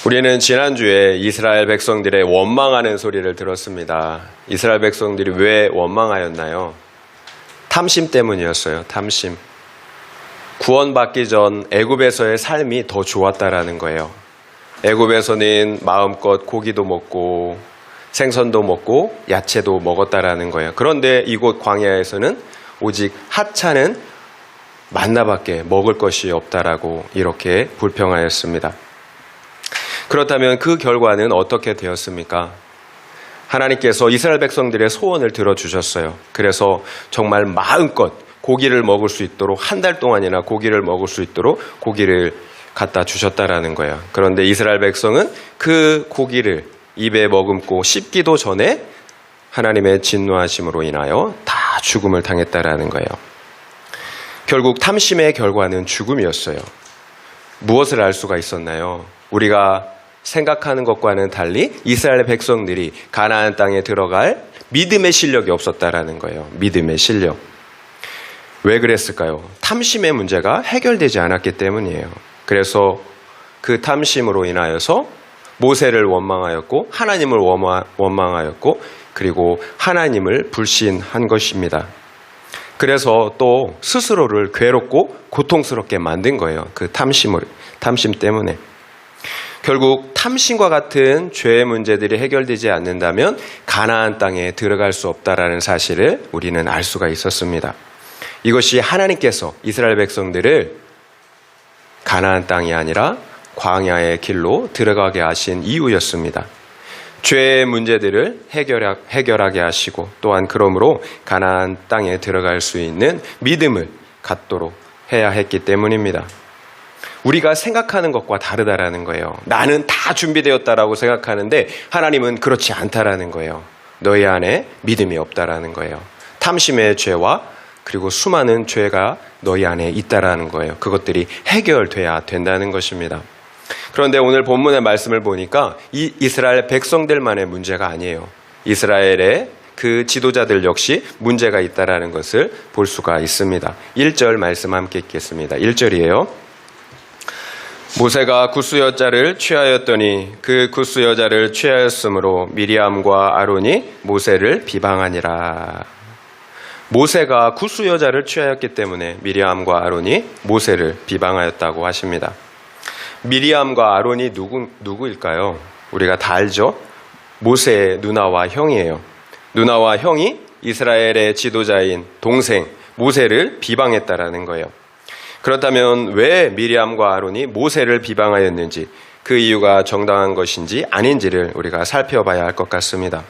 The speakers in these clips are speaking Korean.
우리는 지난주에 이스라엘 백성들의 원망하는 소리를 들었습니다. 이스라엘 백성들이 왜 원망하였나요? 탐심 때문이었어요. 탐심. 구원받기 전 애굽에서의 삶이 더 좋았다라는 거예요. 애굽에서는 마음껏 고기도 먹고 생선도 먹고 야채도 먹었다라는 거예요. 그런데 이곳 광야에서는 오직 하찮은 만나밖에 먹을 것이 없다라고 이렇게 불평하였습니다. 그렇다면 그 결과는 어떻게 되었습니까? 하나님께서 이스라엘 백성들의 소원을 들어주셨어요. 그래서 정말 마음껏 고기를 먹을 수 있도록 한 달 동안이나 고기를 먹을 수 있도록 고기를 갖다 주셨다라는 거예요. 그런데 이스라엘 백성은 그 고기를 입에 머금고 씹기도 전에 하나님의 진노하심으로 인하여 다 죽음을 당했다라는 거예요. 결국 탐심의 결과는 죽음이었어요. 무엇을 알 수가 있었나요? 우리가 생각하는 것과는 달리 이스라엘 백성들이 가나안 땅에 들어갈 믿음의 실력이 없었다라는 거예요. 믿음의 실력. 왜 그랬을까요? 탐심의 문제가 해결되지 않았기 때문이에요. 그래서 그 탐심으로 인하여서 모세를 원망하였고 하나님을 원망하였고 그리고 하나님을 불신한 것입니다. 그래서 또 스스로를 괴롭고 고통스럽게 만든 거예요. 그 탐심 때문에. 결국 탐심과 같은 죄의 문제들이 해결되지 않는다면 가나안 땅에 들어갈 수 없다라는 사실을 우리는 알 수가 있었습니다. 이것이 하나님께서 이스라엘 백성들을 가나안 땅이 아니라 광야의 길로 들어가게 하신 이유였습니다. 죄의 문제들을 해결하게 하시고 또한 그러므로 가나안 땅에 들어갈 수 있는 믿음을 갖도록 해야 했기 때문입니다. 우리가 생각하는 것과 다르다라는 거예요. 나는 다 준비되었다라고 생각하는데 하나님은 그렇지 않다라는 거예요. 너희 안에 믿음이 없다라는 거예요. 탐심의 죄와 그리고 수많은 죄가 너희 안에 있다라는 거예요. 그것들이 해결돼야 된다는 것입니다. 그런데 오늘 본문의 말씀을 보니까 이 이스라엘 백성들만의 문제가 아니에요. 이스라엘의 그 지도자들 역시 문제가 있다라는 것을 볼 수가 있습니다. 1절 말씀 함께 읽겠습니다. 1절이에요. 모세가 구스 여자를 취하였더니 그 구스 여자를 취하였으므로 미리암과 아론이 모세를 비방하니라. 모세가 구스 여자를 취하였기 때문에 미리암과 아론이 모세를 비방하였다고 하십니다. 미리암과 아론이 누구일까요? 우리가 다 알죠? 모세의 누나와 형이에요. 누나와 형이 이스라엘의 지도자인 동생 모세를 비방했다라는 거예요. 그렇다면 왜 미리암과 아론이 모세를 비방하였는지 그 이유가 정당한 것인지 아닌지를 우리가 살펴봐야 할 것 같습니다.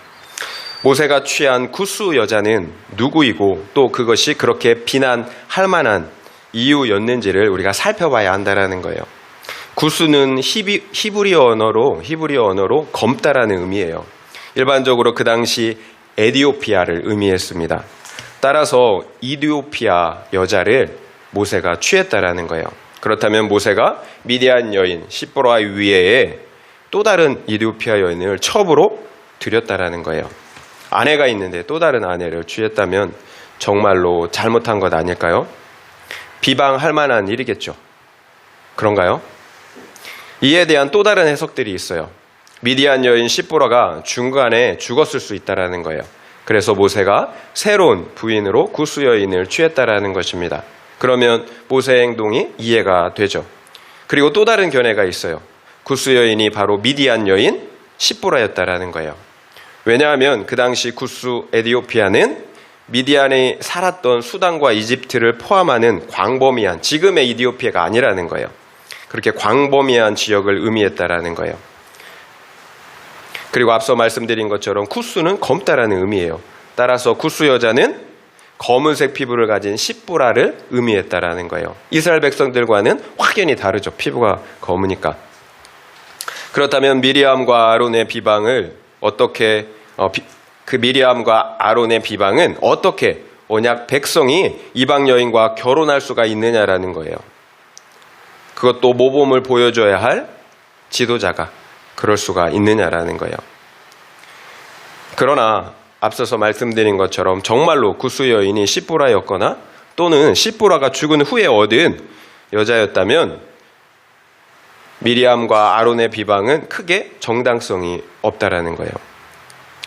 모세가 취한 구스 여자는 누구이고 또 그것이 그렇게 비난할 만한 이유였는지를 우리가 살펴봐야 한다는 거예요. 구스는 히브리어 언어로 검다라는 의미예요. 일반적으로 그 당시 에디오피아를 의미했습니다. 따라서 이디오피아 여자를 모세가 취했다라는 거예요. 그렇다면 모세가 미디안 여인 시보라 위에 또 다른 이디오피아 여인을 첩으로 들였다라는 거예요. 아내가 있는데 또 다른 아내를 취했다면 정말로 잘못한 것 아닐까요? 비방할 만한 일이겠죠. 그런가요? 이에 대한 또 다른 해석들이 있어요. 미디안 여인 시보라가 중간에 죽었을 수 있다라는 거예요. 그래서 모세가 새로운 부인으로 구스 여인을 취했다라는 것입니다. 그러면 모세의 행동이 이해가 되죠. 그리고 또 다른 견해가 있어요. 구스 여인이 바로 미디안 여인 시보라였다라는 거예요. 왜냐하면 그 당시 구스 에디오피아는 미디안에 살았던 수단과 이집트를 포함하는 광범위한 지금의 이디오피아가 아니라는 거예요. 그렇게 광범위한 지역을 의미했다라는 거예요. 그리고 앞서 말씀드린 것처럼 구스는 검다라는 의미예요. 따라서 구스 여자는 검은색 피부를 가진 시보라를 의미했다라는 거예요. 이스라엘 백성들과는 확연히 다르죠. 피부가 검으니까. 그렇다면 미리암과 아론의 비방을 어떻게 그 미리암과 아론의 비방은 어떻게 언약 백성이 이방 여인과 결혼할 수가 있느냐라는 거예요. 그것도 모범을 보여줘야 할 지도자가 그럴 수가 있느냐라는 거예요. 그러나 앞서서 말씀드린 것처럼 정말로 구스 여인이 시보라였거나 또는 시보라가 죽은 후에 얻은 여자였다면 미리암과 아론의 비방은 크게 정당성이 없다라는 거예요.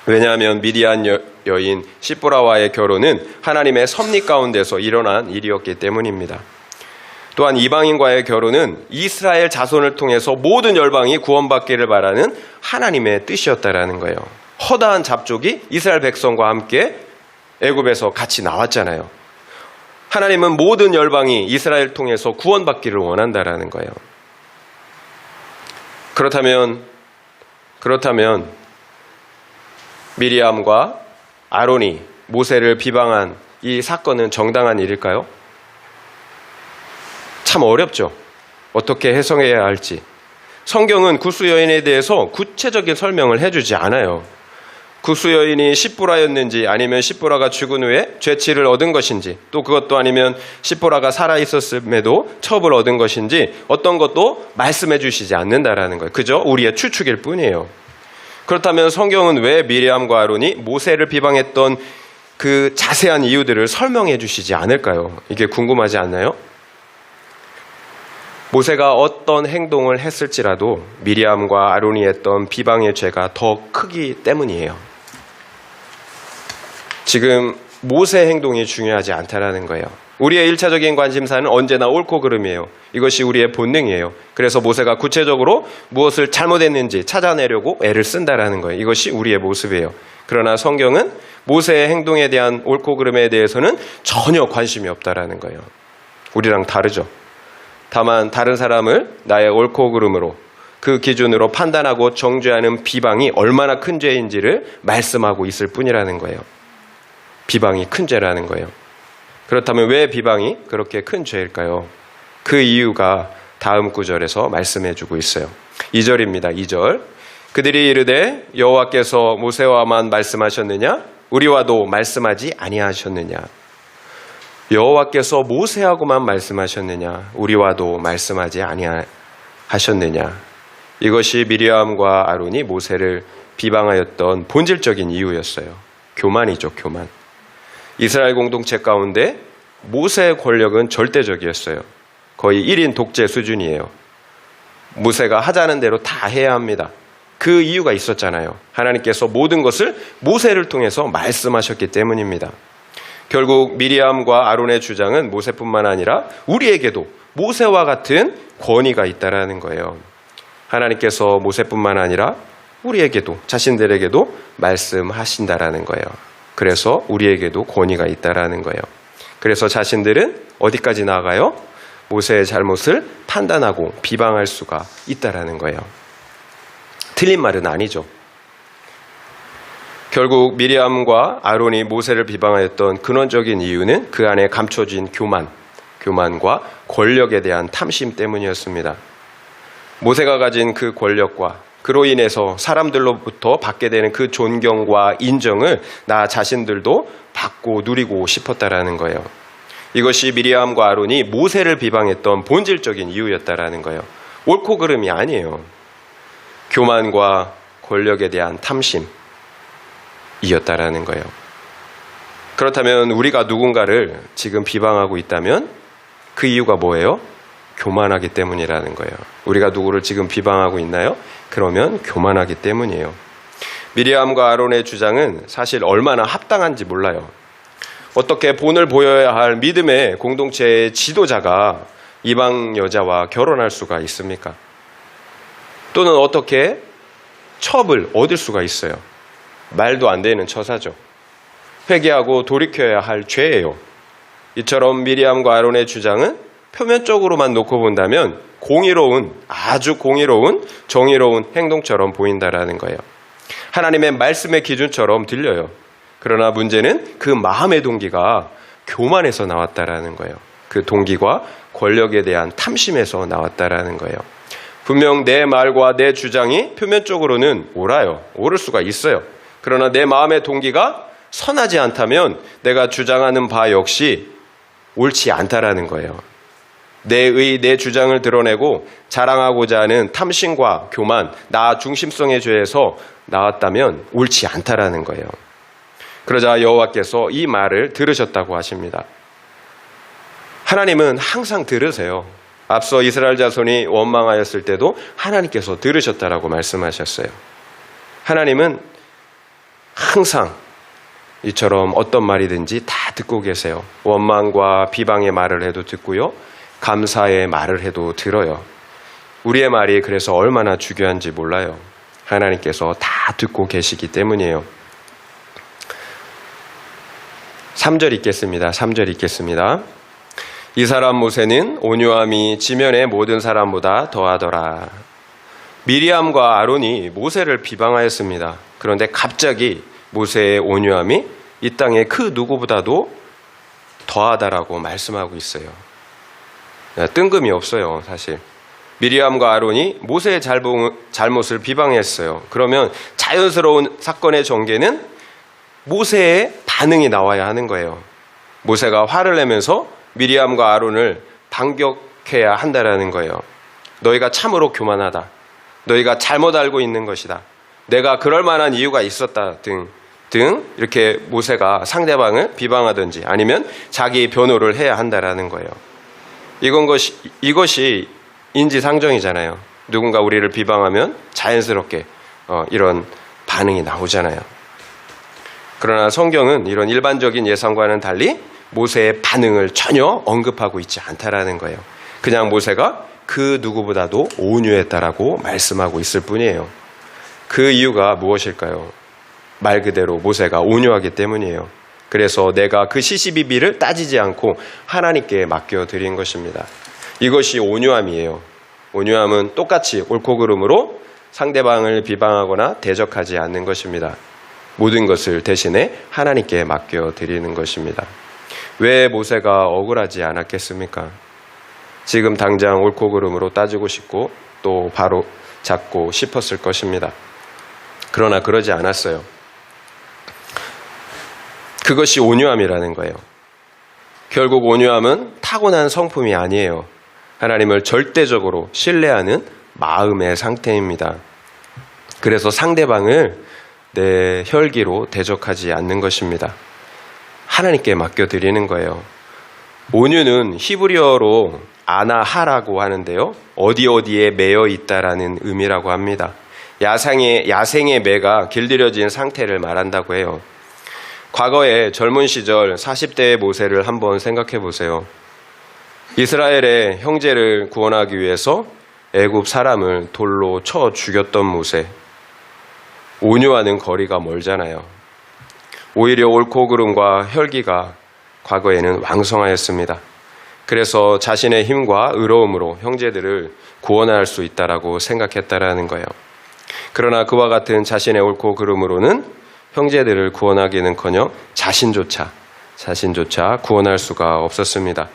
왜냐하면 미디안 여인 시보라와의 결혼은 하나님의 섭리 가운데서 일어난 일이었기 때문입니다. 또한 이방인과의 결혼은 이스라엘 자손을 통해서 모든 열방이 구원받기를 바라는 하나님의 뜻이었다라는 거예요. 허다한 잡족이 이스라엘 백성과 함께 애굽에서 같이 나왔잖아요. 하나님은 모든 열방이 이스라엘 통해서 구원받기를 원한다라는 거예요. 그렇다면 미리암과 아론이 모세를 비방한 이 사건은 정당한 일일까요? 참 어렵죠. 어떻게 해석해야 할지. 성경은 구스 여인에 대해서 구체적인 설명을 해주지 않아요. 구스 여인이 십보라였는지 아니면 십보라가 죽은 후에 죄치를 얻은 것인지 또 그것도 아니면 십보라가 살아있었음에도 첩을 얻은 것인지 어떤 것도 말씀해 주시지 않는다라는 거예요. 그저 우리의 추측일 뿐이에요. 그렇다면 성경은 왜 미리암과 아론이 모세를 비방했던 그 자세한 이유들을 설명해 주시지 않을까요? 이게 궁금하지 않나요? 모세가 어떤 행동을 했을지라도 미리암과 아론이 했던 비방의 죄가 더 크기 때문이에요. 지금 모세의 행동이 중요하지 않다라는 거예요. 우리의 1차적인 관심사는 언제나 옳고 그름이에요. 이것이 우리의 본능이에요. 그래서 모세가 구체적으로 무엇을 잘못했는지 찾아내려고 애를 쓴다라는 거예요. 이것이 우리의 모습이에요. 그러나 성경은 모세의 행동에 대한 옳고 그름에 대해서는 전혀 관심이 없다라는 거예요. 우리랑 다르죠. 다만 다른 사람을 나의 옳고 그름으로 그 기준으로 판단하고 정죄하는 비방이 얼마나 큰 죄인지를 말씀하고 있을 뿐이라는 거예요. 비방이 큰 죄라는 거예요. 그렇다면 왜 비방이 그렇게 큰 죄일까요? 그 이유가 다음 구절에서 말씀해주고 있어요. 2절입니다. 2절. 그들이 이르되 여호와께서 모세와만 말씀하셨느냐? 우리와도 말씀하지 아니하셨느냐? 여호와께서 모세하고만 말씀하셨느냐? 우리와도 말씀하지 아니하셨느냐? 이것이 미리암과 아론이 모세를 비방하였던 본질적인 이유였어요. 교만이죠, 교만. 이스라엘 공동체 가운데 모세의 권력은 절대적이었어요. 거의 1인 독재 수준이에요. 모세가 하자는 대로 다 해야 합니다. 그 이유가 있었잖아요. 하나님께서 모든 것을 모세를 통해서 말씀하셨기 때문입니다. 결국 미리암과 아론의 주장은 모세뿐만 아니라 우리에게도 모세와 같은 권위가 있다라는 거예요. 하나님께서 모세뿐만 아니라 우리에게도 자신들에게도 말씀하신다라는 거예요. 그래서 우리에게도 권위가 있다라는 거예요. 그래서 자신들은 어디까지 나아가요? 모세의 잘못을 판단하고 비방할 수가 있다라는 거예요. 틀린 말은 아니죠. 결국 미리암과 아론이 모세를 비방하였던 근원적인 이유는 그 안에 감춰진 교만과 권력에 대한 탐심 때문이었습니다. 모세가 가진 그 권력과 그로 인해서 사람들로부터 받게 되는 그 존경과 인정을 나 자신들도 받고 누리고 싶었다라는 거예요. 이것이 미리암과 아론이 모세를 비방했던 본질적인 이유였다라는 거예요. 옳고 그름이 아니에요. 교만과 권력에 대한 탐심이었다라는 거예요. 그렇다면 우리가 누군가를 지금 비방하고 있다면 그 이유가 뭐예요? 교만하기 때문이라는 거예요. 우리가 누구를 지금 비방하고 있나요? 그러면 교만하기 때문이에요. 미리암과 아론의 주장은 사실 얼마나 합당한지 몰라요. 어떻게 본을 보여야 할 믿음의 공동체의 지도자가 이방 여자와 결혼할 수가 있습니까? 또는 어떻게 첩을 얻을 수가 있어요? 말도 안 되는 처사죠. 회개하고 돌이켜야 할 죄예요. 이처럼 미리암과 아론의 주장은 표면적으로만 놓고 본다면 아주 공의로운, 정의로운 행동처럼 보인다라는 거예요. 하나님의 말씀의 기준처럼 들려요. 그러나 문제는 그 마음의 동기가 교만에서 나왔다라는 거예요. 그 동기가 권력에 대한 탐심에서 나왔다라는 거예요. 분명 내 말과 내 주장이 표면적으로는 옳을 수가 있어요. 그러나 내 마음의 동기가 선하지 않다면 내가 주장하는 바 역시 옳지 않다라는 거예요. 내 주장을 드러내고 자랑하고자 하는 탐심과 교만, 나 중심성의 죄에서 나왔다면 옳지 않다라는 거예요. 그러자 여호와께서 이 말을 들으셨다고 하십니다. 하나님은 항상 들으세요. 앞서 이스라엘 자손이 원망하였을 때도 하나님께서 들으셨다라고 말씀하셨어요. 하나님은 항상 이처럼 어떤 말이든지 다 듣고 계세요. 원망과 비방의 말을 해도 듣고요. 감사의 말을 해도 들어요. 우리의 말이 그래서 얼마나 중요한지 몰라요. 하나님께서 다 듣고 계시기 때문이에요. 3절 읽겠습니다. 3절 읽겠습니다. 이 사람 모세는 온유함이 지면의 모든 사람보다 더하더라. 미리암과 아론이 모세를 비방하였습니다. 그런데 갑자기 모세의 온유함이 이 땅의 그 누구보다도 더하다라고 말씀하고 있어요. 뜬금이 없어요, 사실. 미리암과 아론이 모세의 잘못을 비방했어요. 그러면 자연스러운 사건의 전개는 모세의 반응이 나와야 하는 거예요. 모세가 화를 내면서 미리암과 아론을 반격해야 한다라는 거예요. 너희가 참으로 교만하다. 너희가 잘못 알고 있는 것이다. 내가 그럴 만한 이유가 있었다 등 이렇게 모세가 상대방을 비방하든지 아니면 자기 변호를 해야 한다라는 거예요. 이것이 인지상정이잖아요. 누군가 우리를 비방하면 자연스럽게 이런 반응이 나오잖아요. 그러나 성경은 이런 일반적인 예상과는 달리 모세의 반응을 전혀 언급하고 있지 않다라는 거예요. 그냥 모세가 그 누구보다도 온유했다라고 말씀하고 있을 뿐이에요. 그 이유가 무엇일까요? 말 그대로 모세가 온유하기 때문이에요. 그래서 내가 그 시시비비를 따지지 않고 하나님께 맡겨드린 것입니다. 이것이 온유함이에요. 온유함은 똑같이 옳고 그름으로 상대방을 비방하거나 대적하지 않는 것입니다. 모든 것을 대신에 하나님께 맡겨드리는 것입니다. 왜 모세가 억울하지 않았겠습니까? 지금 당장 옳고 그름으로 따지고 싶고 또 바로 잡고 싶었을 것입니다. 그러나 그러지 않았어요. 그것이 온유함이라는 거예요. 결국 온유함은 타고난 성품이 아니에요. 하나님을 절대적으로 신뢰하는 마음의 상태입니다. 그래서 상대방을 내 혈기로 대적하지 않는 것입니다. 하나님께 맡겨드리는 거예요. 온유는 히브리어로 아나하라고 하는데요. 어디에 매여 있다라는 의미라고 합니다. 야생의 매가 길들여진 상태를 말한다고 해요. 과거에 젊은 시절 40대의 모세를 한번 생각해 보세요. 이스라엘의 형제를 구원하기 위해서 애굽 사람을 돌로 쳐 죽였던 모세. 온유와는 거리가 멀잖아요. 오히려 옳고 그름과 혈기가 과거에는 왕성하였습니다. 그래서 자신의 힘과 의로움으로 형제들을 구원할 수 있다라고 생각했다라는 거예요. 그러나 그와 같은 자신의 옳고 그름으로는 형제들을 구원하기는커녕 자신조차 구원할 수가 없었습니다.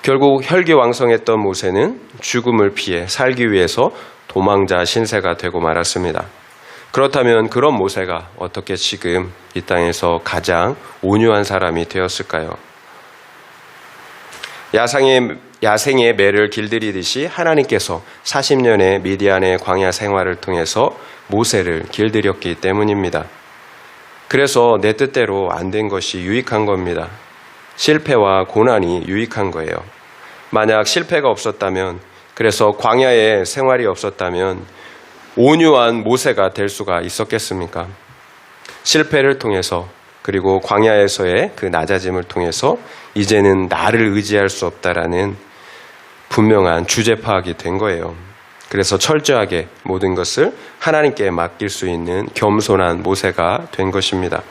결국 혈기왕성했던 모세는 죽음을 피해 살기 위해서 도망자 신세가 되고 말았습니다. 그렇다면 그런 모세가 어떻게 지금 이 땅에서 가장 온유한 사람이 되었을까요? 야생의 매를 길들이듯이 하나님께서 40년의 미디안의 광야 생활을 통해서 모세를 길들였기 때문입니다. 그래서 내 뜻대로 안 된 것이 유익한 겁니다. 실패와 고난이 유익한 거예요. 만약 실패가 없었다면, 그래서 광야의 생활이 없었다면 온유한 모세가 될 수가 있었겠습니까? 실패를 통해서 그리고 광야에서의 그 낮아짐을 통해서 이제는 나를 의지할 수 없다라는 분명한 주제 파악이 된 거예요. 그래서 철저하게 모든 것을 하나님께 맡길 수 있는 겸손한 모세가 된 것입니다.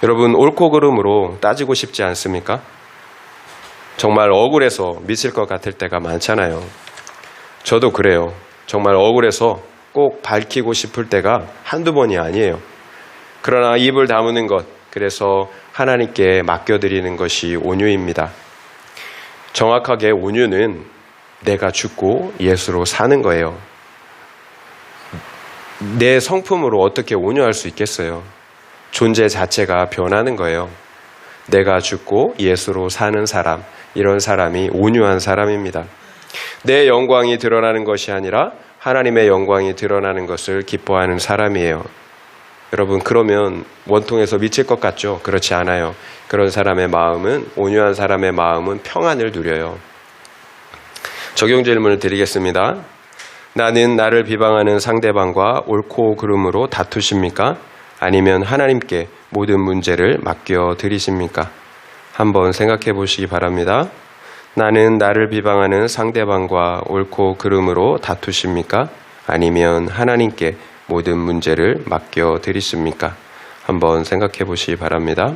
여러분, 옳고 그름으로 따지고 싶지 않습니까? 정말 억울해서 미칠 것 같을 때가 많잖아요. 저도 그래요. 정말 억울해서 꼭 밝히고 싶을 때가 한두 번이 아니에요. 그러나 입을 다무는 것, 그래서 하나님께 맡겨드리는 것이 온유입니다. 정확하게 온유는 내가 죽고 예수로 사는 거예요. 내 성품으로 어떻게 온유할 수 있겠어요? 존재 자체가 변하는 거예요. 내가 죽고 예수로 사는 사람, 이런 사람이 온유한 사람입니다. 내 영광이 드러나는 것이 아니라 하나님의 영광이 드러나는 것을 기뻐하는 사람이에요. 여러분, 그러면 원통해서 미칠 것 같죠? 그렇지 않아요. 그런 사람의 마음은, 온유한 사람의 마음은 평안을 누려요. 적용 질문을 드리겠습니다. 나는 나를 비방하는 상대방과 옳고 그름으로 다투십니까? 아니면 하나님께 모든 문제를 맡겨드리십니까? 한번 생각해 보시기 바랍니다. 나는 나를 비방하는 상대방과 옳고 그름으로 다투십니까? 아니면 하나님께 모든 문제를 맡겨드리십니까? 한번 생각해 보시기 바랍니다.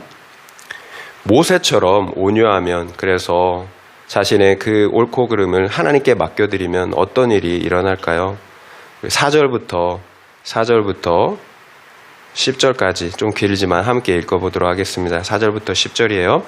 모세처럼 온유하면, 그래서 자신의 그 옳고 그름을 하나님께 맡겨드리면 어떤 일이 일어날까요? 4절부터 10절까지 좀 길지만 함께 읽어보도록 하겠습니다. 4절부터 10절이에요.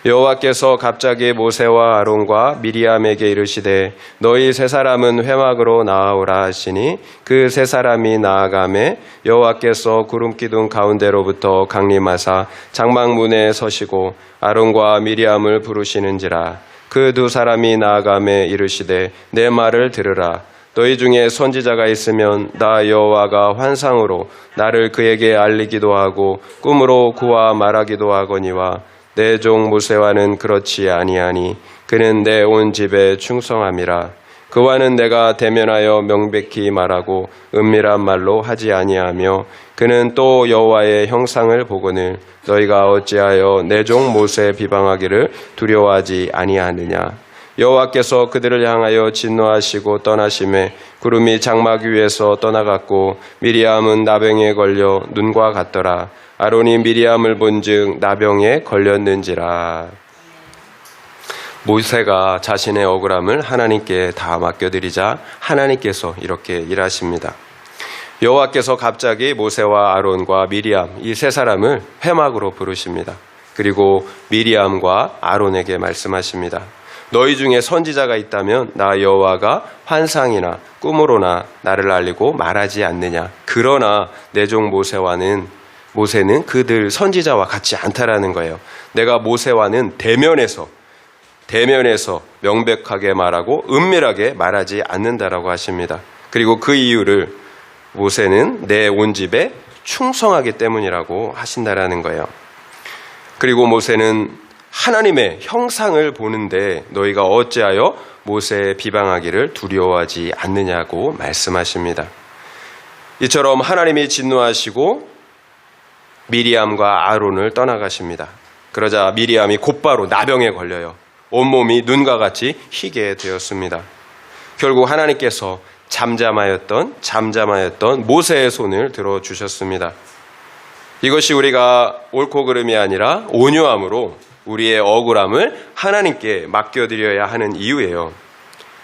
여호와께서 갑자기 모세와 아론과 미리암에게 이르시되 너희 세 사람은 회막으로 나아오라 하시니 그 세 사람이 나아가매 여호와께서 구름 기둥 가운데로부터 강림하사 장막문에 서시고 아론과 미리암을 부르시는지라. 그 두 사람이 나아가매 이르시되 내 말을 들으라. 너희 중에 선지자가 있으면 나 여호와가 환상으로 나를 그에게 알리기도 하고 꿈으로 그와 말하기도 하거니와 내 종 모세와는 그렇지 아니하니 그는 내 온 집에 충성함이라. 그와는 내가 대면하여 명백히 말하고 은밀한 말로 하지 아니하며 그는 또 여호와의 형상을 보거늘 너희가 어찌하여 내 종 모세 비방하기를 두려워하지 아니하느냐. 여호와께서 그들을 향하여 진노하시고 떠나심에 구름이 장막 위에서 떠나갔고 미리암은 나병에 걸려 눈과 같더라. 아론이 미리암을 본즉 나병에 걸렸는지라. 모세가 자신의 억울함을 하나님께 다 맡겨드리자 하나님께서 이렇게 일하십니다. 여호와께서 갑자기 모세와 아론과 미리암 이 세 사람을 회막으로 부르십니다. 그리고 미리암과 아론에게 말씀하십니다. 너희 중에 선지자가 있다면 나 여호와가 환상이나 꿈으로나 나를 알리고 말하지 않느냐. 그러나 내 종 모세는 그들 선지자와 같지 않다라는 거예요. 내가 모세와는 대면에서 명백하게 말하고 은밀하게 말하지 않는다라고 하십니다. 그리고 그 이유를 모세는 내 온 집에 충성하기 때문이라고 하신다라는 거예요. 그리고 모세는 하나님의 형상을 보는데 너희가 어찌하여 모세의 비방하기를 두려워하지 않느냐고 말씀하십니다. 이처럼 하나님이 진노하시고 미리암과 아론을 떠나가십니다. 그러자 미리암이 곧바로 나병에 걸려요. 온몸이 눈과 같이 희게 되었습니다. 결국 하나님께서 잠잠하였던 모세의 손을 들어주셨습니다. 이것이 우리가 옳고 그름이 아니라 온유함으로 우리의 억울함을 하나님께 맡겨드려야 하는 이유예요.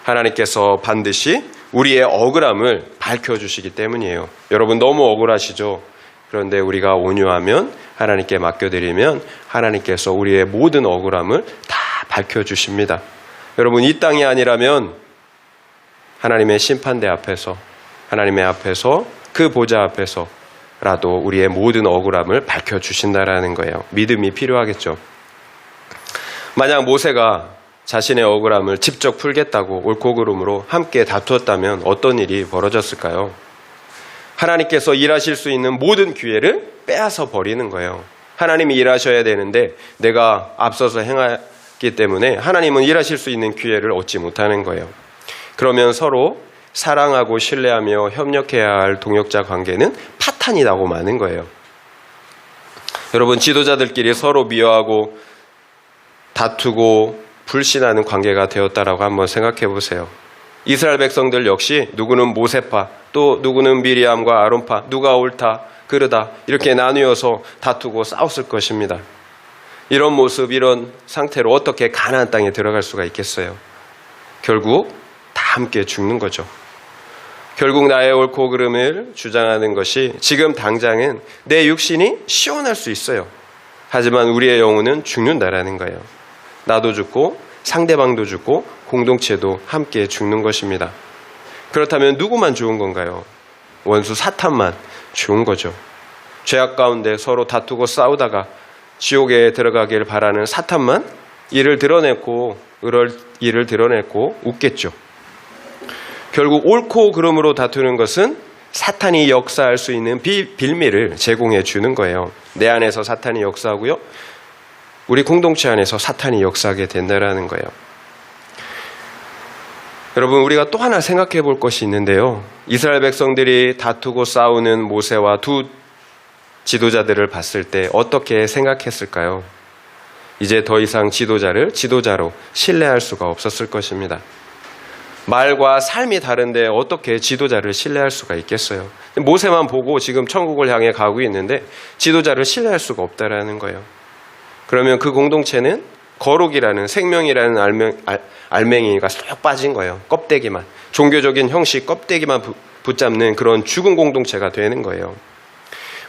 하나님께서 반드시 우리의 억울함을 밝혀주시기 때문이에요. 여러분 너무 억울하시죠? 그런데 우리가 온유하면 하나님께 맡겨드리면 하나님께서 우리의 모든 억울함을 다 밝혀주십니다. 여러분 이 땅이 아니라면 하나님의 심판대 앞에서 하나님의 앞에서 그 보좌 앞에서라도 우리의 모든 억울함을 밝혀주신다라는 거예요. 믿음이 필요하겠죠. 만약 모세가 자신의 억울함을 직접 풀겠다고 옳고 그름으로 함께 다투었다면 어떤 일이 벌어졌을까요? 하나님께서 일하실 수 있는 모든 기회를 빼앗아 버리는 거예요. 하나님이 일하셔야 되는데 내가 앞서서 행하기 때문에 하나님은 일하실 수 있는 기회를 얻지 못하는 거예요. 그러면 서로 사랑하고 신뢰하며 협력해야 할 동역자 관계는 파탄이 나고 마는 거예요. 여러분 지도자들끼리 서로 미워하고 다투고 불신하는 관계가 되었다라고 한번 생각해 보세요. 이스라엘 백성들 역시 누구는 모세파, 또 누구는 미리암과 아론파, 누가 옳다, 그르다 이렇게 나누어서 다투고 싸웠을 것입니다. 이런 모습, 이런 상태로 어떻게 가나안 땅에 들어갈 수가 있겠어요? 결국 다 함께 죽는 거죠. 결국 나의 옳고 그름을 주장하는 것이 지금 당장은 내 육신이 시원할 수 있어요. 하지만 우리의 영혼은 죽는다라는 거예요. 나도 죽고 상대방도 죽고 공동체도 함께 죽는 것입니다. 그렇다면 누구만 죽은 건가요? 원수 사탄만 죽은 거죠. 죄악 가운데 서로 다투고 싸우다가 지옥에 들어가길 바라는 사탄만 이를 드러냈고 웃겠죠. 결국 옳고 그름으로 다투는 것은 사탄이 역사할 수 있는 빌미를 제공해 주는 거예요. 내 안에서 사탄이 역사하고요. 우리 공동체 안에서 사탄이 역사하게 된다라는 거예요. 여러분, 우리가 또 하나 생각해 볼 것이 있는데요. 이스라엘 백성들이 다투고 싸우는 모세와 두 지도자들을 봤을 때 어떻게 생각했을까요? 이제 더 이상 지도자를 지도자로 신뢰할 수가 없었을 것입니다. 말과 삶이 다른데 어떻게 지도자를 신뢰할 수가 있겠어요? 모세만 보고 지금 천국을 향해 가고 있는데 지도자를 신뢰할 수가 없다라는 거예요. 그러면 그 공동체는 거룩이라는 생명이라는 알맹이가 쏙 빠진 거예요. 껍데기만. 종교적인 형식 껍데기만 붙잡는 그런 죽은 공동체가 되는 거예요.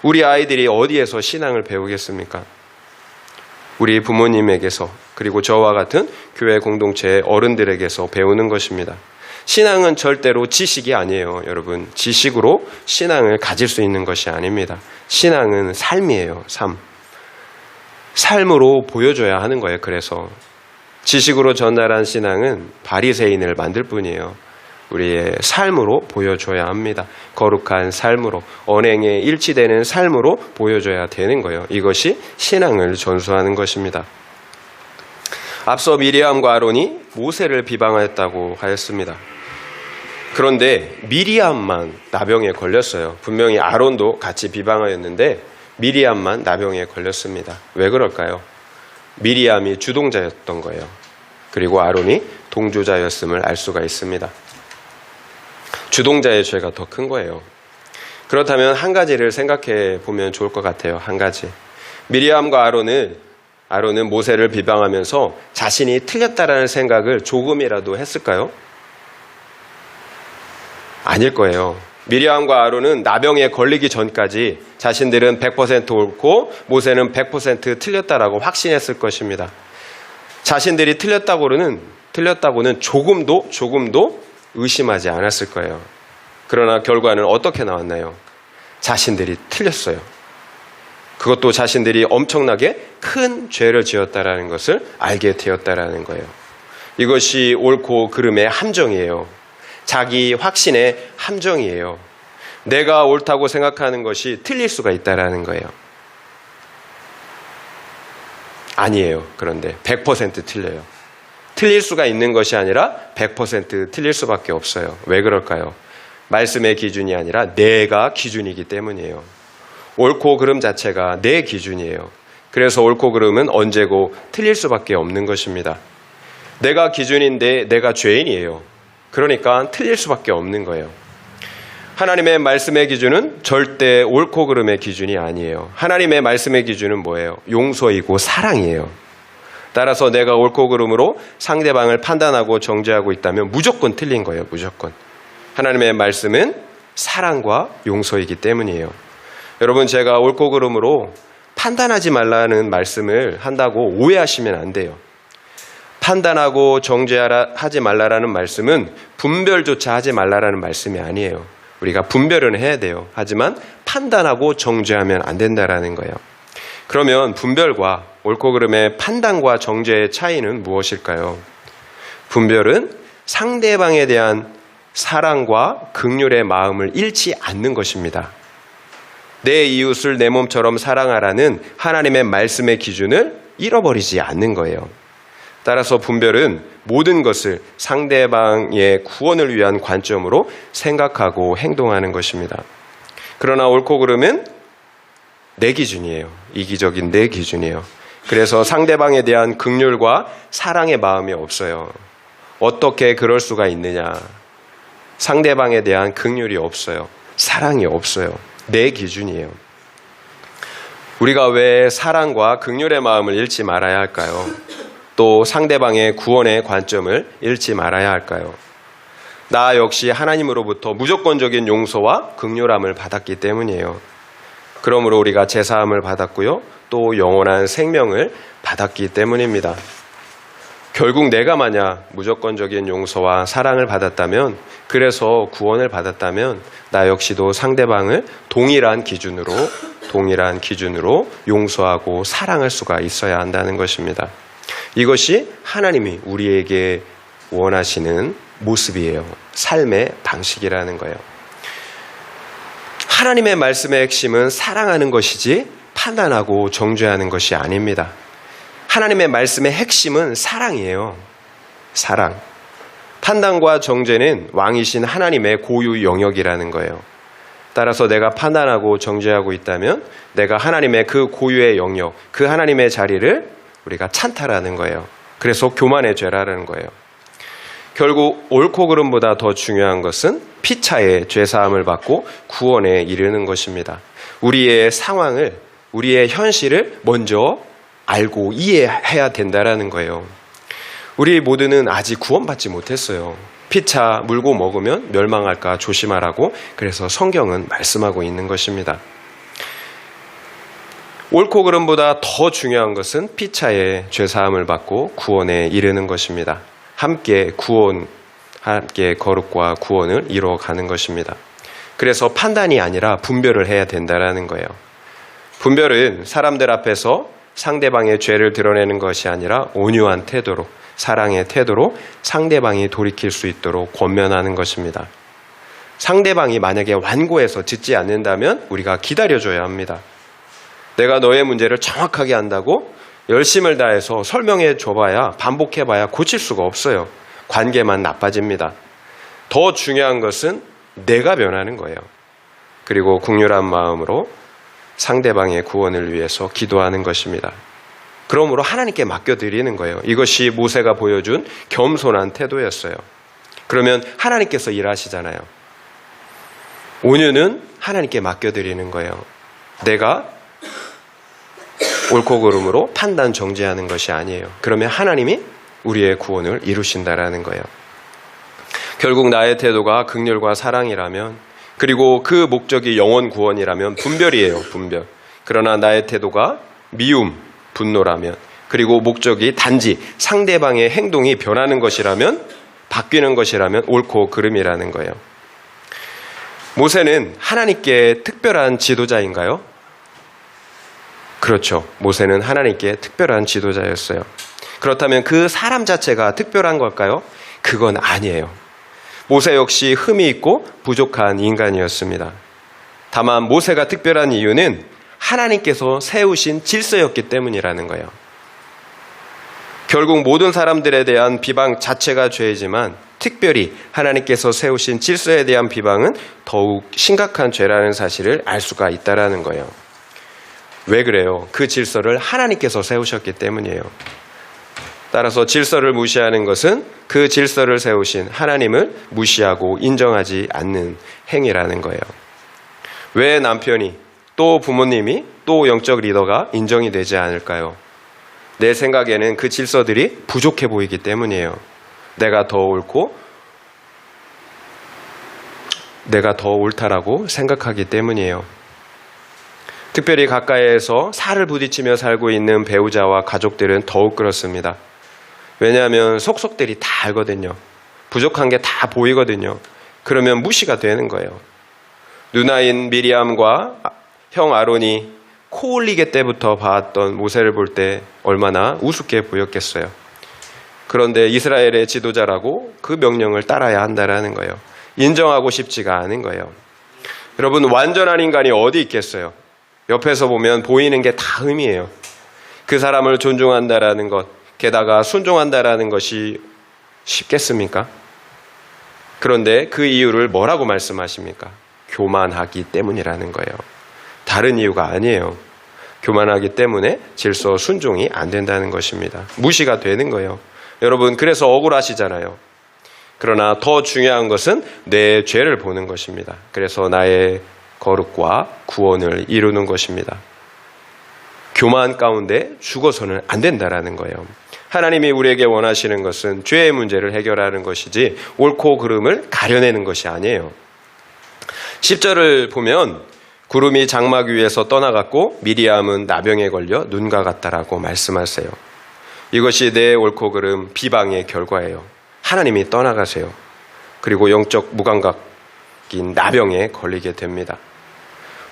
우리 아이들이 어디에서 신앙을 배우겠습니까? 우리 부모님에게서, 그리고 저와 같은 교회 공동체의 어른들에게서 배우는 것입니다. 신앙은 절대로 지식이 아니에요, 여러분. 지식으로 신앙을 가질 수 있는 것이 아닙니다. 신앙은 삶이에요, 삶. 삶으로 보여줘야 하는 거예요. 그래서 지식으로 전달한 신앙은 바리새인을 만들 뿐이에요. 우리의 삶으로 보여줘야 합니다. 거룩한 삶으로, 언행에 일치되는 삶으로 보여줘야 되는 거예요. 이것이 신앙을 전수하는 것입니다. 앞서 미리암과 아론이 모세를 비방하였다고 하였습니다. 그런데 미리암만 나병에 걸렸어요. 분명히 아론도 같이 비방하였는데 미리암만 나병에 걸렸습니다. 왜 그럴까요? 미리암이 주동자였던 거예요. 그리고 아론이 동조자였음을 알 수가 있습니다. 주동자의 죄가 더 큰 거예요. 그렇다면 한 가지를 생각해 보면 좋을 것 같아요. 한 가지. 미리암과 아론은 모세를 비방하면서 자신이 틀렸다라는 생각을 조금이라도 했을까요? 아닐 거예요. 미리암과 아론은 나병에 걸리기 전까지 자신들은 100% 옳고 모세는 100% 틀렸다라고 확신했을 것입니다. 자신들이 틀렸다고는 조금도 의심하지 않았을 거예요. 그러나 결과는 어떻게 나왔나요? 자신들이 틀렸어요. 그것도 자신들이 엄청나게 큰 죄를 지었다라는 것을 알게 되었다라는 거예요. 이것이 옳고 그름의 함정이에요. 자기 확신의 함정이에요. 내가 옳다고 생각하는 것이 틀릴 수가 있다라는 거예요. 아니에요. 그런데 100% 틀려요. 틀릴 수가 있는 것이 아니라 100% 틀릴 수밖에 없어요. 왜 그럴까요? 말씀의 기준이 아니라 내가 기준이기 때문이에요. 옳고 그름 자체가 내 기준이에요. 그래서 옳고 그름은 언제고 틀릴 수밖에 없는 것입니다. 내가 기준인데 내가 죄인이에요. 그러니까 틀릴 수밖에 없는 거예요. 하나님의 말씀의 기준은 절대 옳고 그름의 기준이 아니에요. 하나님의 말씀의 기준은 뭐예요? 용서이고 사랑이에요. 따라서 내가 옳고 그름으로 상대방을 판단하고 정죄하고 있다면 무조건 틀린 거예요. 무조건. 하나님의 말씀은 사랑과 용서이기 때문이에요. 여러분, 제가 옳고 그름으로 판단하지 말라는 말씀을 한다고 오해하시면 안 돼요. 판단하고 정죄하지 말라라는 말씀은 분별조차 하지 말라라는 말씀이 아니에요. 우리가 분별은 해야 돼요. 하지만 판단하고 정죄하면 안 된다라는 거예요. 그러면 분별과 옳고 그름의 판단과 정죄의 차이는 무엇일까요? 분별은 상대방에 대한 사랑과 긍휼의 마음을 잃지 않는 것입니다. 내 이웃을 내 몸처럼 사랑하라는 하나님의 말씀의 기준을 잃어버리지 않는 거예요. 따라서 분별은 모든 것을 상대방의 구원을 위한 관점으로 생각하고 행동하는 것입니다. 그러나 옳고 그름은 내 기준이에요. 이기적인 내 기준이에요. 그래서 상대방에 대한 긍휼과 사랑의 마음이 없어요. 어떻게 그럴 수가 있느냐? 상대방에 대한 긍휼이 없어요. 사랑이 없어요. 내 기준이에요. 우리가 왜 사랑과 긍휼의 마음을 잃지 말아야 할까요? 또 상대방의 구원의 관점을 잃지 말아야 할까요? 나 역시 하나님으로부터 무조건적인 용서와 긍휼함을 받았기 때문이에요. 그러므로 우리가 제사함을 받았고요. 또 영원한 생명을 받았기 때문입니다. 결국 내가 만약 무조건적인 용서와 사랑을 받았다면, 그래서 구원을 받았다면 나 역시도 상대방을 동일한 기준으로 용서하고 사랑할 수가 있어야 한다는 것입니다. 이것이 하나님이 우리에게 원하시는 모습이에요. 삶의 방식이라는 거예요. 하나님의 말씀의 핵심은 사랑하는 것이지 판단하고 정죄하는 것이 아닙니다. 하나님의 말씀의 핵심은 사랑이에요. 사랑. 판단과 정죄는 왕이신 하나님의 고유 영역이라는 거예요. 따라서 내가 판단하고 정죄하고 있다면 내가 하나님의 그 고유의 영역, 그 하나님의 자리를 우리가 찬탈하는 거예요. 그래서 교만의 죄라는 거예요. 결국 옳고 그름보다 더 중요한 것은 피차의 죄사함을 받고 구원에 이르는 것입니다. 우리의 상황을, 우리의 현실을 먼저 알고 이해해야 된다라는 거예요. 우리 모두는 아직 구원받지 못했어요. 피차 물고 먹으면 멸망할까 조심하라고 그래서 성경은 말씀하고 있는 것입니다. 옳고 그름보다 더 중요한 것은 피차의 죄사함을 받고 구원에 이르는 것입니다. 함께 거룩과 구원을 이루어가는 것입니다. 그래서 판단이 아니라 분별을 해야 된다는 거예요. 분별은 사람들 앞에서 상대방의 죄를 드러내는 것이 아니라 온유한 태도로, 사랑의 태도로 상대방이 돌이킬 수 있도록 권면하는 것입니다. 상대방이 만약에 완고해서 듣지 않는다면 우리가 기다려줘야 합니다. 내가 너의 문제를 정확하게 안다고 열심을 다해서 설명해 줘봐야, 반복해봐야 고칠 수가 없어요. 관계만 나빠집니다. 더 중요한 것은 내가 변하는 거예요. 그리고 긍휼한 마음으로 상대방의 구원을 위해서 기도하는 것입니다. 그러므로 하나님께 맡겨드리는 거예요. 이것이 모세가 보여준 겸손한 태도였어요. 그러면 하나님께서 일하시잖아요. 온유는 하나님께 맡겨드리는 거예요. 내가 옳고 그름으로 판단 정죄하는 것이 아니에요. 그러면 하나님이 우리의 구원을 이루신다라는 거예요. 결국 나의 태도가 긍휼과 사랑이라면, 그리고 그 목적이 영혼 구원이라면 분별이에요. 분별. 그러나 나의 태도가 미움, 분노라면, 그리고 목적이 단지 상대방의 행동이 변하는 것이라면, 바뀌는 것이라면 옳고 그름이라는 거예요. 모세는 하나님께 특별한 지도자인가요? 그렇죠. 모세는 하나님께 특별한 지도자였어요. 그렇다면 그 사람 자체가 특별한 걸까요? 그건 아니에요. 모세 역시 흠이 있고 부족한 인간이었습니다. 다만 모세가 특별한 이유는 하나님께서 세우신 질서였기 때문이라는 거예요. 결국 모든 사람들에 대한 비방 자체가 죄이지만 특별히 하나님께서 세우신 질서에 대한 비방은 더욱 심각한 죄라는 사실을 알 수가 있다는 거예요. 왜 그래요? 그 질서를 하나님께서 세우셨기 때문이에요. 따라서 질서를 무시하는 것은 그 질서를 세우신 하나님을 무시하고 인정하지 않는 행위라는 거예요. 왜 남편이, 또 부모님이, 또 영적 리더가 인정이 되지 않을까요? 내 생각에는 그 질서들이 부족해 보이기 때문이에요. 내가 더 옳고 내가 더 옳다라고 생각하기 때문이에요. 특별히 가까이에서 살을 부딪히며 살고 있는 배우자와 가족들은 더욱 그렇습니다. 왜냐하면 속속들이 다 알거든요. 부족한 게 다 보이거든요. 그러면 무시가 되는 거예요. 누나인 미리암과 형 아론이 코 올리게 때부터 봤던 모세를 볼 때 얼마나 우습게 보였겠어요. 그런데 이스라엘의 지도자라고 그 명령을 따라야 한다는 거예요. 인정하고 싶지가 않은 거예요. 여러분, 완전한 인간이 어디 있겠어요? 옆에서 보면 보이는 게 다 흠이에요. 그 사람을 존중한다라는 것, 게다가 순종한다라는 것이 쉽겠습니까? 그런데 그 이유를 뭐라고 말씀하십니까? 교만하기 때문이라는 거예요. 다른 이유가 아니에요. 교만하기 때문에 질서 순종이 안 된다는 것입니다. 무시가 되는 거예요. 여러분, 그래서 억울하시잖아요. 그러나 더 중요한 것은 내 죄를 보는 것입니다. 그래서 나의 거룩과 구원을 이루는 것입니다. 교만 가운데 죽어서는 안 된다라는 거예요. 하나님이 우리에게 원하시는 것은 죄의 문제를 해결하는 것이지 옳고 그름을 가려내는 것이 아니에요. 10절을 보면 구름이 장막 위에서 떠나갔고 미리암은 나병에 걸려 눈과 같다라고 말씀하세요. 이것이 내 옳고 그름 비방의 결과예요. 하나님이 떠나가세요. 그리고 영적 무감각인 나병에 걸리게 됩니다.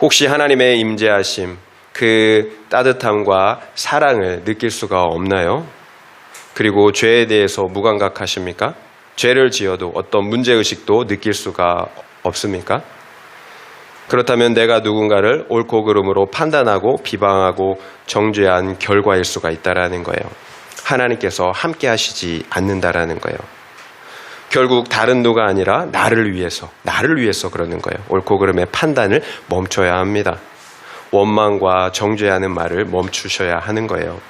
혹시 하나님의 임재하심, 그 따뜻함과 사랑을 느낄 수가 없나요? 그리고 죄에 대해서 무감각하십니까? 죄를 지어도 어떤 문제의식도 느낄 수가 없습니까? 그렇다면 내가 누군가를 옳고 그름으로 판단하고 비방하고 정죄한 결과일 수가 있다라는 거예요. 하나님께서 함께 하시지 않는다라는 거예요. 결국 다른 누가 아니라 나를 위해서 그러는 거예요. 옳고 그름의 판단을 멈춰야 합니다. 원망과 정죄하는 말을 멈추셔야 하는 거예요.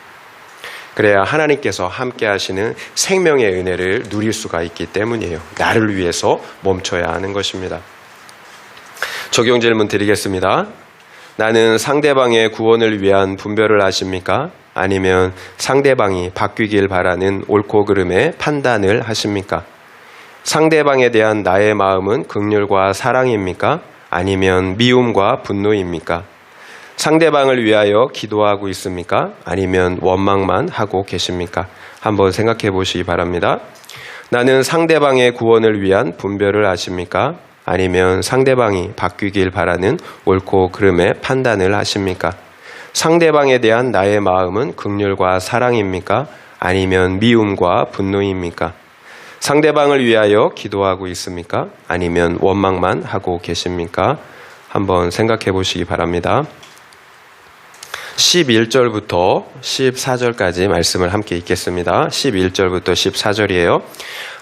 그래야 하나님께서 함께 하시는 생명의 은혜를 누릴 수가 있기 때문이에요. 나를 위해서 멈춰야 하는 것입니다. 적용 질문 드리겠습니다. 나는 상대방의 구원을 위한 분별을 하십니까? 아니면 상대방이 바뀌길 바라는 옳고 그름의 판단을 하십니까? 상대방에 대한 나의 마음은 긍휼과 사랑입니까? 아니면 미움과 분노입니까? 상대방을 위하여 기도하고 있습니까? 아니면 원망만 하고 계십니까? 한번 생각해 보시기 바랍니다. 나는 상대방의 구원을 위한 분별을 하십니까? 아니면 상대방이 바뀌길 바라는 옳고 그름의 판단을 하십니까? 상대방에 대한 나의 마음은 긍휼과 사랑입니까? 아니면 미움과 분노입니까? 상대방을 위하여 기도하고 있습니까? 아니면 원망만 하고 계십니까? 한번 생각해 보시기 바랍니다. 11절부터 14절까지 말씀을 함께 읽겠습니다. 11절부터 14절이에요.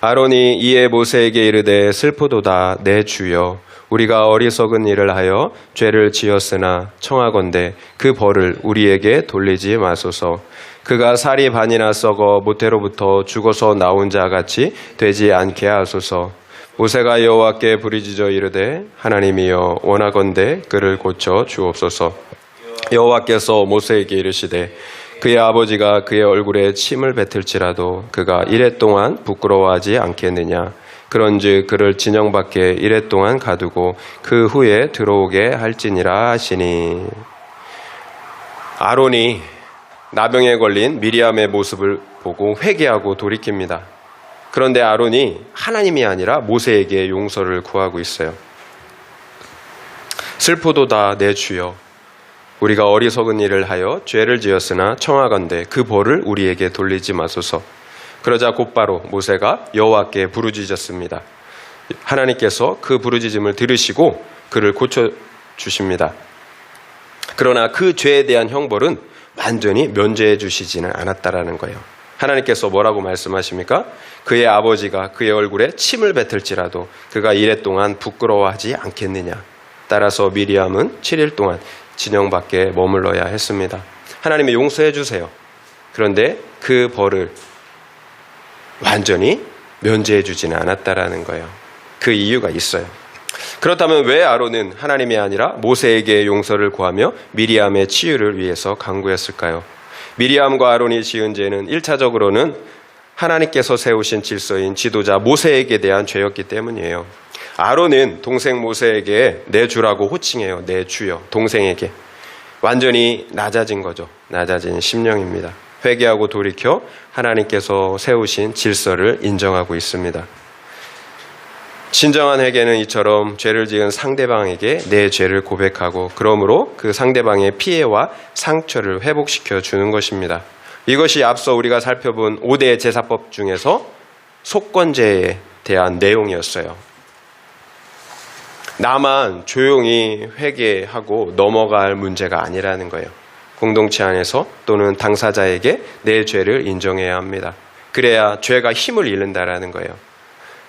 아론이 이에 모세에게 이르되 슬프도다 내 주여 우리가 어리석은 일을 하여 죄를 지었으나 청하건대 그 벌을 우리에게 돌리지 마소서. 그가 살이 반이나 썩어 모태로부터 죽어서 나온 자 같이 되지 않게 하소서. 모세가 여호와께 부르짖어 이르되 하나님이여 원하건대 그를 고쳐 주옵소서. 여호와께서 모세에게 이르시되 그의 아버지가 그의 얼굴에 침을 뱉을지라도 그가 이레 동안 부끄러워하지 않겠느냐. 그런즉 그를 진영 밖에 이레 동안 가두고 그 후에 들어오게 할지니라 하시니. 아론이 나병에 걸린 미리암의 모습을 보고 회개하고 돌이킵니다. 그런데 아론이 하나님이 아니라 모세에게 용서를 구하고 있어요. 슬프도다 내 주여 우리가 어리석은 일을 하여 죄를 지었으나 청하건대 그 벌을 우리에게 돌리지 마소서. 그러자 곧바로 모세가 여호와께 부르짖었습니다. 하나님께서 그 부르짖음을 들으시고 그를 고쳐주십니다. 그러나 그 죄에 대한 형벌은 완전히 면제해 주시지는 않았다라는 거예요. 하나님께서 뭐라고 말씀하십니까? 그의 아버지가 그의 얼굴에 침을 뱉을지라도 그가 이레 동안 부끄러워하지 않겠느냐. 따라서 미리암은 7일 동안 진영 밖에 머물러야 했습니다. 하나님이 용서해 주세요. 그런데 그 벌을 완전히 면제해 주지는 않았다라는 거예요. 그 이유가 있어요. 그렇다면 왜 아론은 하나님이 아니라 모세에게 용서를 구하며 미리암의 치유를 위해서 간구했을까요? 미리암과 아론이 지은 죄는 1차적으로는 하나님께서 세우신 질서인 지도자 모세에게 대한 죄였기 때문이에요. 아론은 동생 모세에게 내 주라고 호칭해요. 내 주여. 동생에게. 완전히 낮아진 거죠. 낮아진 심령입니다. 회개하고 돌이켜 하나님께서 세우신 질서를 인정하고 있습니다. 진정한 회개는 이처럼 죄를 지은 상대방에게 내 죄를 고백하고 그러므로 그 상대방의 피해와 상처를 회복시켜 주는 것입니다. 이것이 앞서 우리가 살펴본 5대 제사법 중에서 속건제에 대한 내용이었어요. 나만 조용히 회개하고 넘어갈 문제가 아니라는 거예요. 공동체 안에서 또는 당사자에게 내 죄를 인정해야 합니다. 그래야 죄가 힘을 잃는다라는 거예요.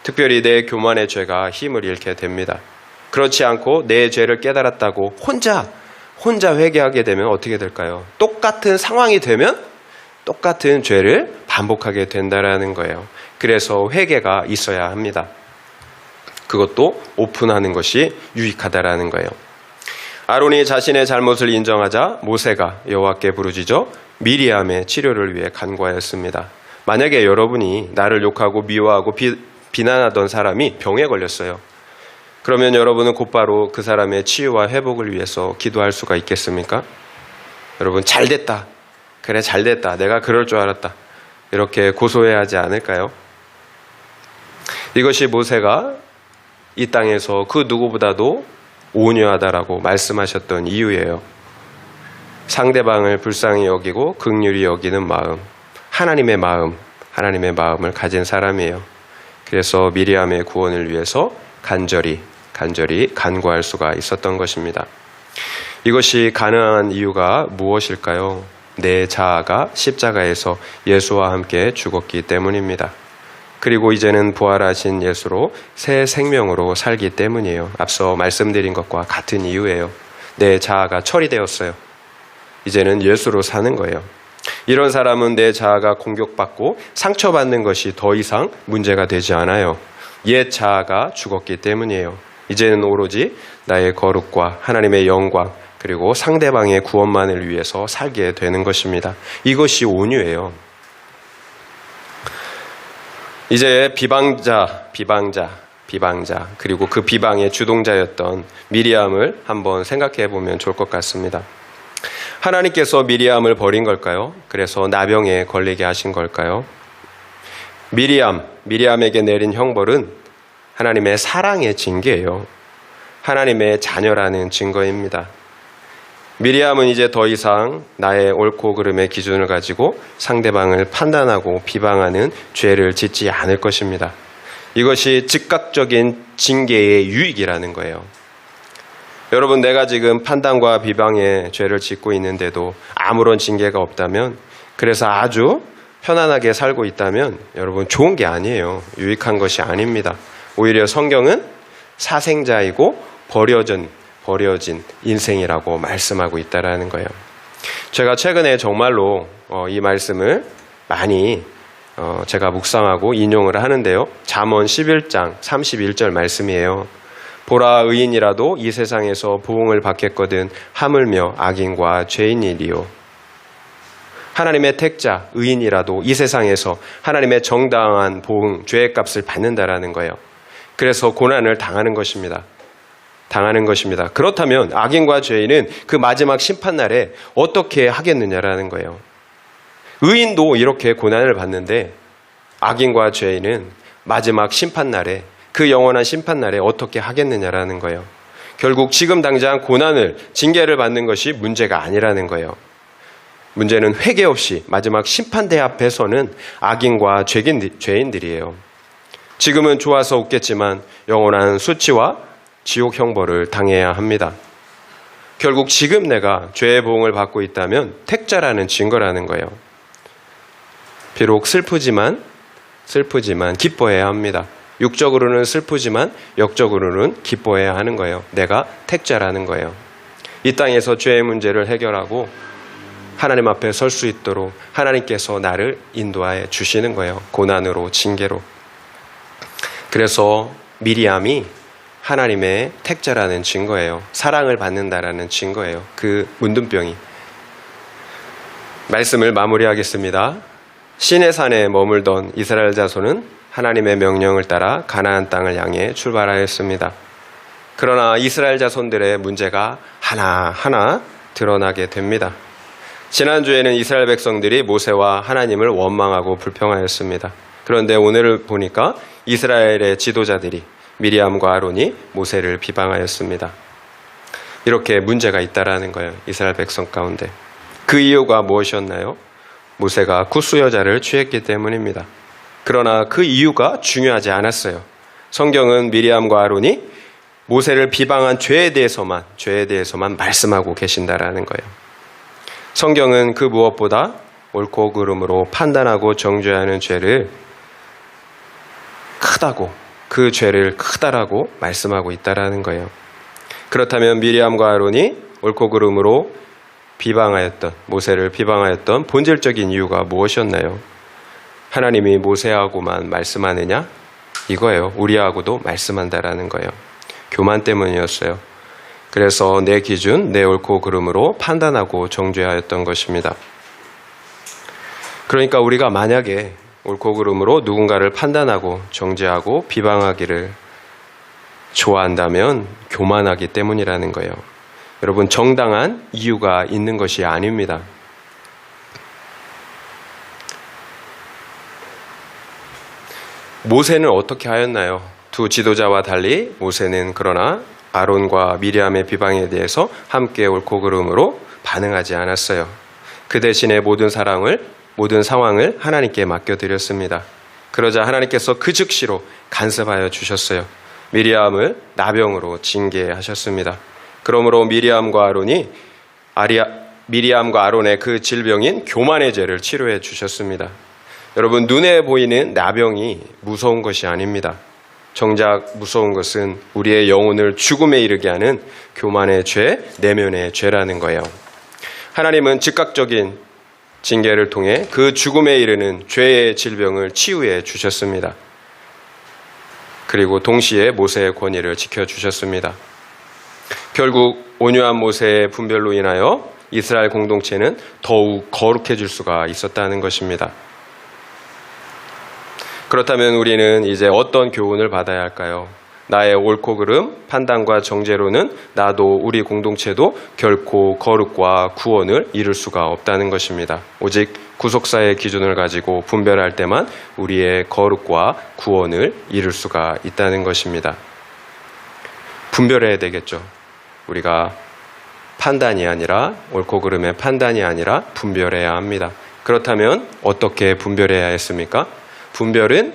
특별히 내 교만의 죄가 힘을 잃게 됩니다. 그렇지 않고 내 죄를 깨달았다고 혼자 회개하게 되면 어떻게 될까요? 똑같은 상황이 되면 똑같은 죄를 반복하게 된다라는 거예요. 그래서 회개가 있어야 합니다. 그것도 오픈하는 것이 유익하다라는 거예요. 아론이 자신의 잘못을 인정하자 모세가 여호와께 부르짖어 미리암의 치료를 위해 간구하였습니다. 만약에 여러분이 나를 욕하고 미워하고 비난하던 사람이 병에 걸렸어요. 그러면 여러분은 곧바로 그 사람의 치유와 회복을 위해서 기도할 수가 있겠습니까? 여러분 잘됐다. 그래 잘됐다. 내가 그럴 줄 알았다. 이렇게 고소해야 하지 않을까요? 이것이 모세가 이 땅에서 그 누구보다도 온유하다라고 말씀하셨던 이유예요. 상대방을 불쌍히 여기고 긍휼히 여기는 마음, 하나님의 마음을 가진 사람이에요. 그래서 미리암의 구원을 위해서 간절히 간구할 수가 있었던 것입니다. 이것이 가능한 이유가 무엇일까요? 내 자아가 십자가에서 예수와 함께 죽었기 때문입니다. 그리고 이제는 부활하신 예수로 새 생명으로 살기 때문이에요. 앞서 말씀드린 것과 같은 이유예요. 내 자아가 처리되었어요. 이제는 예수로 사는 거예요. 이런 사람은 내 자아가 공격받고 상처받는 것이 더 이상 문제가 되지 않아요. 옛 자아가 죽었기 때문이에요. 이제는 오로지 나의 거룩과 하나님의 영광 그리고 상대방의 구원만을 위해서 살게 되는 것입니다. 이것이 온유예요. 이제 비방자 그리고 그 비방의 주동자였던 미리암을 한번 생각해 보면 좋을 것 같습니다. 하나님께서 미리암을 버린 걸까요? 그래서 나병에 걸리게 하신 걸까요? 미리암에게 내린 형벌은 하나님의 사랑의 징계예요. 하나님의 자녀라는 증거입니다. 미리암은 이제 더 이상 나의 옳고 그름의 기준을 가지고 상대방을 판단하고 비방하는 죄를 짓지 않을 것입니다. 이것이 즉각적인 징계의 유익이라는 거예요. 여러분, 내가 지금 판단과 비방의 죄를 짓고 있는데도 아무런 징계가 없다면, 그래서 아주 편안하게 살고 있다면 여러분 좋은 게 아니에요. 유익한 것이 아닙니다. 오히려 성경은 사생자이고 버려진 인생이라고 말씀하고 있다라는 거예요. 제가 최근에 정말로 이 말씀을 많이 제가 묵상하고 인용을 하는데요. 잠언 11장 31절 말씀이에요. 보라, 의인이라도 이 세상에서 보응을 받겠거든 하물며 악인과 죄인이리요. 하나님의 택자, 의인이라도 이 세상에서 하나님의 정당한 보응, 죄의 값을 받는다라는 거예요. 그래서 고난을 당하는 것입니다. 그렇다면 악인과 죄인은 그 마지막 심판날에 어떻게 하겠느냐라는 거예요. 의인도 이렇게 고난을 받는데 악인과 죄인은 마지막 심판날에, 그 영원한 심판날에 어떻게 하겠느냐라는 거예요. 결국 지금 당장 고난을, 징계를 받는 것이 문제가 아니라는 거예요. 문제는 회개 없이 마지막 심판대 앞에서는 악인과 죄인들이에요. 지금은 좋아서 웃겠지만 영원한 수치와 지옥 형벌을 당해야 합니다. 결국 지금 내가 죄의 보응을 받고 있다면 택자라는 증거라는 거예요. 비록 슬프지만 기뻐해야 합니다. 육적으로는 슬프지만 영적으로는 기뻐해야 하는 거예요. 내가 택자라는 거예요. 이 땅에서 죄의 문제를 해결하고 하나님 앞에 설 수 있도록 하나님께서 나를 인도하여 주시는 거예요. 고난으로, 징계로. 그래서 미리암이 하나님의 택자라는 증거예요. 사랑을 받는다라는 증거예요. 그 문둥병이. 말씀을 마무리하겠습니다. 시내산에 머물던 이스라엘 자손은 하나님의 명령을 따라 가나안 땅을 향해 출발하였습니다. 그러나 이스라엘 자손들의 문제가 하나하나 드러나게 됩니다. 지난주에는 이스라엘 백성들이 모세와 하나님을 원망하고 불평하였습니다. 그런데 오늘을 보니까 이스라엘의 지도자들이 미리암과 아론이 모세를 비방하였습니다. 이렇게 문제가 있다라는 거예요. 이스라엘 백성 가운데. 그 이유가 무엇이었나요? 모세가 굿수 여자를 취했기 때문입니다. 그러나 그 이유가 중요하지 않았어요. 성경은 미리암과 아론이 모세를 비방한 죄에 대해서만 말씀하고 계신다라는 거예요. 성경은 그 무엇보다 옳고 그름으로 판단하고 정죄하는 죄를 그 죄를 크다라고 말씀하고 있다라는 거예요. 그렇다면 미리암과 아론이 옳고 그름으로 모세를 비방하였던 본질적인 이유가 무엇이었나요? 하나님이 모세하고만 말씀하느냐? 이거예요. 우리하고도 말씀한다라는 거예요. 교만 때문이었어요. 그래서 내 기준, 내 옳고 그름으로 판단하고 정죄하였던 것입니다. 그러니까 우리가 만약에 옳고 그름으로 누군가를 판단하고 정죄하고 비방하기를 좋아한다면 교만하기 때문이라는 거예요. 여러분, 정당한 이유가 있는 것이 아닙니다. 모세는 어떻게 하였나요? 두 지도자와 달리 모세는 그러나 아론과 미리암의 비방에 대해서 함께 옳고 그름으로 반응하지 않았어요. 그 대신에 모든 상황을 하나님께 맡겨드렸습니다. 그러자 하나님께서 그 즉시로 간섭하여 주셨어요. 미리암을 나병으로 징계하셨습니다. 그러므로 미리암과 아론의 그 질병인 교만의 죄를 치료해 주셨습니다. 여러분, 눈에 보이는 나병이 무서운 것이 아닙니다. 정작 무서운 것은 우리의 영혼을 죽음에 이르게 하는 교만의 죄, 내면의 죄라는 거예요. 하나님은 즉각적인 징계를 통해 그 죽음에 이르는 죄의 질병을 치유해 주셨습니다. 그리고 동시에 모세의 권위를 지켜주셨습니다. 결국 온유한 모세의 분별로 인하여 이스라엘 공동체는 더욱 거룩해질 수가 있었다는 것입니다. 그렇다면 우리는 이제 어떤 교훈을 받아야 할까요? 나의 옳고 그름, 판단과 정죄로는 나도 우리 공동체도 결코 거룩과 구원을 이룰 수가 없다는 것입니다. 오직 구속사의 기준을 가지고 분별할 때만 우리의 거룩과 구원을 이룰 수가 있다는 것입니다. 분별해야 되겠죠. 우리가 판단이 아니라, 옳고 그름의 판단이 아니라 분별해야 합니다. 그렇다면 어떻게 분별해야 했습니까? 분별은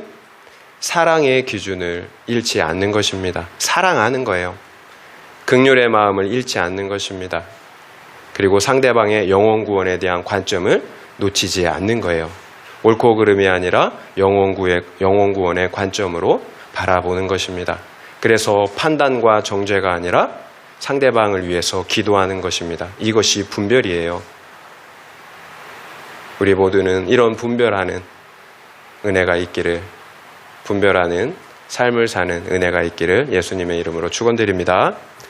사랑의 기준을 잃지 않는 것입니다. 사랑하는 거예요. 긍휼의 마음을 잃지 않는 것입니다. 그리고 상대방의 영혼 구원에 대한 관점을 놓치지 않는 거예요. 옳고 그름이 아니라 영혼 구원의 관점으로 바라보는 것입니다. 그래서 판단과 정죄가 아니라 상대방을 위해서 기도하는 것입니다. 이것이 분별이에요. 우리 모두는 이런 분별하는 은혜가 있기를, 분별하는 삶을 사는 은혜가 있기를 예수님의 이름으로 축원드립니다.